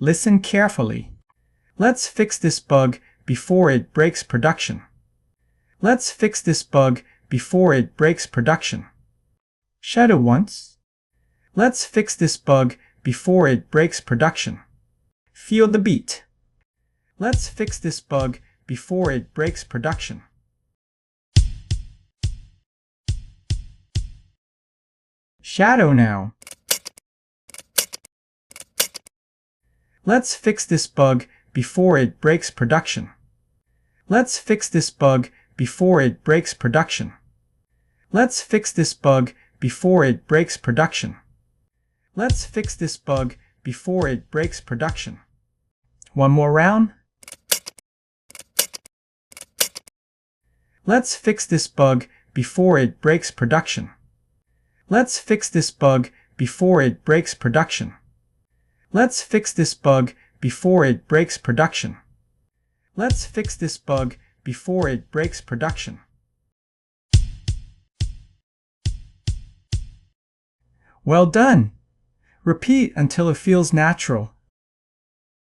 Listen carefully. Let's fix this bug before it breaks production. Let's fix this bug before it breaks production. Shadow once. Let's fix this bug before it breaks production. Feel the beat. Let's fix this bug before it breaks production. Shadow now. Let's fix this bug before it breaks production. Let's fix this bug before it breaks production. Let's fix this bug before it breaks production. Let's fix this bug before it breaks production. One more round. Let's fix this bug before it breaks production. Let's fix this bug before it breaks production. Let's fix this bug before it breaks production. Let's fix this bug before it breaks production. Well done! Repeat until it feels natural.